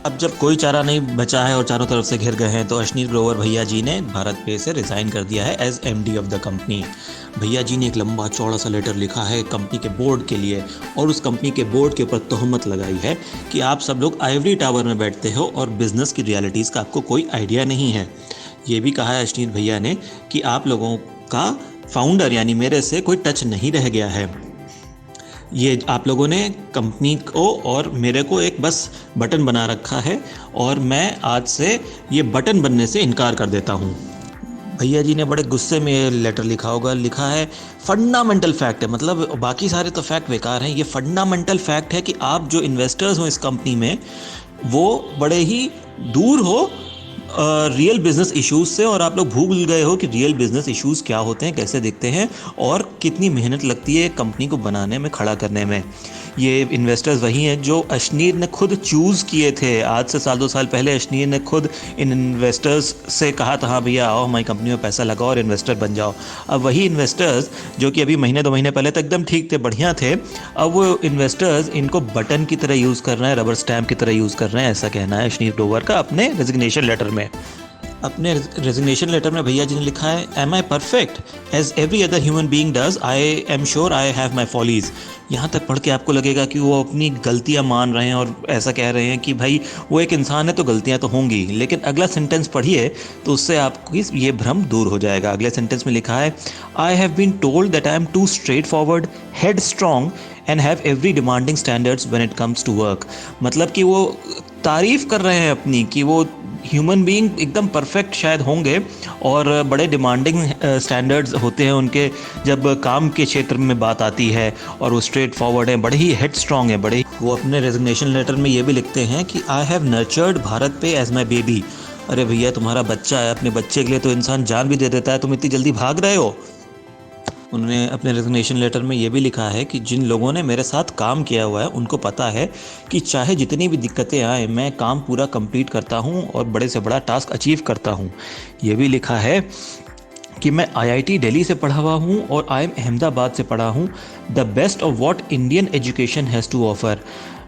अब जब कोई चारा नहीं बचा है और चारों तरफ से घिर गए हैं तो अशनीर ग्रोवर भैया जी ने भारत पे से रिज़ाइन कर दिया है as MD of the company. भैया जी ने एक लंबा चौड़ा सा लेटर लिखा है कंपनी के बोर्ड के लिए और उस कंपनी के बोर्ड के ऊपर तोहमत लगाई है कि आप सब लोग आइवरी टावर में बैठते हो और बिजनेस की रियलिटीज़ का आपको कोई आइडिया नहीं है। ये भी कहा है अशनीर भैया ने कि आप लोगों का फाउंडर यानी मेरे से कोई टच नहीं रह गया है। ये आप लोगों ने कंपनी को और मेरे को एक बस बटन बना रखा है और मैं आज से ये बटन बनने से इनकार कर देता हूँ। भैया जी ने बड़े गुस्से में ये लेटर लिखा होगा। लिखा है फंडामेंटल फैक्ट है, मतलब बाकी सारे तो फैक्ट बेकार हैं, ये फंडामेंटल फैक्ट है कि आप जो इन्वेस्टर्स हो इस कंपनी में वो बड़े ही दूर हो रियल बिजनेस इश्यूज से, और आप लोग भूल गए हो कि रियल बिजनेस इश्यूज क्या होते हैं, कैसे दिखते हैं और कितनी मेहनत लगती है कंपनी को बनाने में, खड़ा करने में। ये इन्वेस्टर्स वही हैं जो अशनीर ने खुद चूज़ किए थे। आज से साल 2 साल पहले अशनीर ने खुद इन इन्वेस्टर्स से कहा था हाँ भैया आओ हमारी कंपनी में पैसा लगाओ और इन्वेस्टर बन जाओ। अब वही इन्वेस्टर्स जो कि अभी महीने 2 महीने पहले तक एकदम ठीक थे, बढ़िया थे, अब वो इन्वेस्टर्स इनको बटन की तरह यूज़ कर रहे हैं, रबर स्टैम्प की तरह यूज़ कर रहे हैं, ऐसा कहना है अशनीर ग्रोवर का अपने रेजिग्नेशन लेटर में। अपने रेजिग्नेशन लेटर में भैया जी ने लिखा है I am perfect as every other human being does, I am sure I have my follies. यहाँ तक पढ़ के आपको लगेगा कि वो अपनी गलतियाँ मान रहे हैं और ऐसा कह रहे हैं कि भाई वो एक इंसान है तो गलतियाँ तो होंगी, लेकिन अगला सेंटेंस पढ़िए तो उससे आपको ये भ्रम दूर हो जाएगा। अगले सेंटेंस में लिखा है I have been told that I am too straightforward, headstrong and have every demanding standards when it comes to work. मतलब कि वो तारीफ कर रहे हैं अपनी कि वो ह्यूमन बीइंग एकदम परफेक्ट शायद होंगे और बड़े डिमांडिंग स्टैंडर्ड्स होते हैं उनके जब काम के क्षेत्र में बात आती है, और वो स्ट्रेट फॉरवर्ड हैं, बड़े ही हेड स्ट्रॉन्ग है, बड़े। वो अपने रेजिग्नेशन लेटर में ये भी लिखते हैं कि आई हैव नर्चर्ड भारत पे एज माई बेबी। अरे भैया तुम्हारा बच्चा है, अपने बच्चे के लिए तो इंसान जान भी दे देता है, तुम इतनी जल्दी भाग रहे हो। उन्होंने अपने रेजिग्नेशन लेटर में ये भी लिखा है कि जिन लोगों ने मेरे साथ काम किया हुआ है उनको पता है कि चाहे जितनी भी दिक्कतें आए मैं काम पूरा कंप्लीट करता हूँ और बड़े से बड़ा टास्क अचीव करता हूँ। ये भी लिखा है कि मैं आईआईटी दिल्ली से पढ़ा हुआ हूँ और आईएम अहमदाबाद से पढ़ा हूँ, the best of what Indian education has to offer.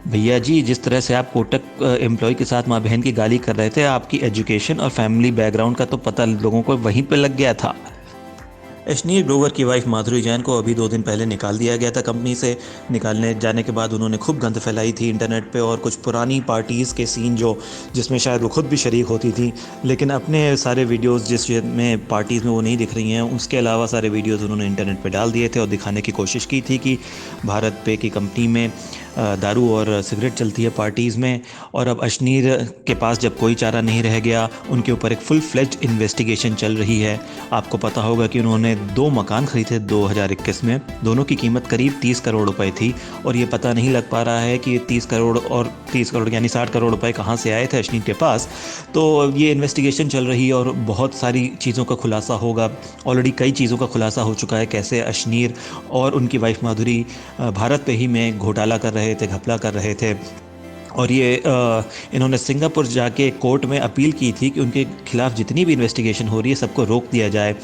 भैया जी जिस तरह से आप कोटक एम्प्लॉय के साथ माँ बहन की गाली कर रहे थे, आपकी एजुकेशन और फैमिली बैकग्राउंड का तो पता लोगों को वहीं पे लग गया था। अशनीर ग्रोवर की वाइफ माधुरी जैन को अभी 2 दिन पहले निकाल दिया गया था कंपनी से। निकालने जाने के बाद उन्होंने खूब गंद फैलाई थी इंटरनेट पे, और कुछ पुरानी पार्टीज़ के सीन जिसमें शायद वो खुद भी शरीक होती थी, लेकिन अपने सारे वीडियोस जिसमें पार्टीज़ में वो नहीं दिख रही हैं उसके अलावा सारे वीडियोस उन्होंने इंटरनेट पे डाल दिए थे और दिखाने की कोशिश की थी कि भारत पे की कंपनी में दारू और सिगरेट चलती है पार्टीज़ में। और अब अशनीर के पास जब कोई चारा नहीं रह गया, उनके ऊपर एक फुल फ्लेज्ड इन्वेस्टिगेशन चल रही है। आपको पता होगा कि उन्होंने 2 मकान खरीदे 2021 में, दोनों की कीमत करीब 30 करोड़ रुपए थी, और ये पता नहीं लग पा रहा है कि 30 करोड़ और 30 करोड़ यानी 60 करोड़ रुपए कहाँ से आए थे अशनीर के पास। तो ये इन्वेस्टिगेशन चल रही है और बहुत सारी चीज़ों का खुलासा होगा। ऑलरेडी कई चीज़ों का खुलासा हो चुका है, कैसे अशनीर और उनकी वाइफ माधुरी भारत पे ही में घोटाला कर रहे थे, घपला कर रहे थे। और ये इन्होंने सिंगापुर जाके कोर्ट में अपील की थी कि उनके खिलाफ जितनी भी इन्वेस्टिगेशन हो रही है सबको रोक दिया जाए।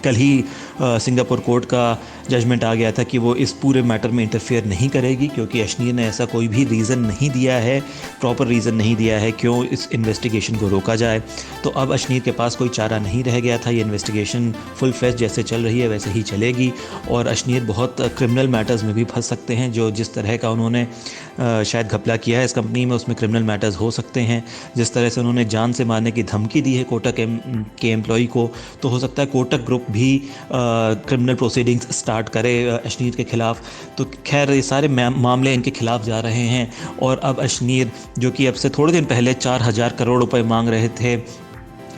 कल ही सिंगापुर कोर्ट का जजमेंट आ गया था कि वो इस पूरे मैटर में इंटरफेयर नहीं करेगी, क्योंकि अशनीर ने ऐसा कोई भी रीज़न नहीं दिया है, प्रॉपर रीज़न नहीं दिया है क्यों इस इन्वेस्टिगेशन को रोका जाए। तो अब अशनीर के पास कोई चारा नहीं रह गया था। ये इन्वेस्टिगेशन फुल फ्लेज जैसे चल रही है वैसे ही चलेगी, और अशनीर बहुत क्रिमिनल मैटर्स में भी फंस सकते हैं। जो जिस तरह का उन्होंने शायद घपला किया है इस कंपनी में, उसमें क्रिमिनल मैटर्स हो सकते हैं। जिस तरह से उन्होंने जान से मारने की धमकी दी है कोटक के एम्प्लॉय को, तो हो सकता है कोटक ग्रुप भी क्रिमिनल प्रोसीडिंग्स स्टार्ट करे अशनीर के खिलाफ। तो खैर ये सारे मामले इनके खिलाफ जा रहे हैं। और अब अशनीर जो कि अब से थोड़े दिन पहले 4000 करोड़ रुपए मांग रहे थे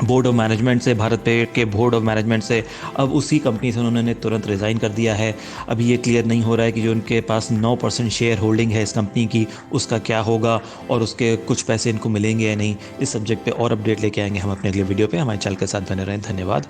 बोर्ड ऑफ मैनेजमेंट से, भारत पे के बोर्ड ऑफ मैनेजमेंट से, अब उसी कंपनी से उन्होंने तुरंत रिज़ाइन कर दिया है। अभी ये क्लियर नहीं हो रहा है कि जो उनके पास 9% शेयर होल्डिंग है इस कंपनी की, उसका क्या होगा और उसके कुछ पैसे इनको मिलेंगे या नहीं। इस सब्जेक्ट पे और अपडेट लेके आएंगे हम अपने अगले वीडियो पे। हमारे चैनल के साथ बने रहें। धन्यवाद।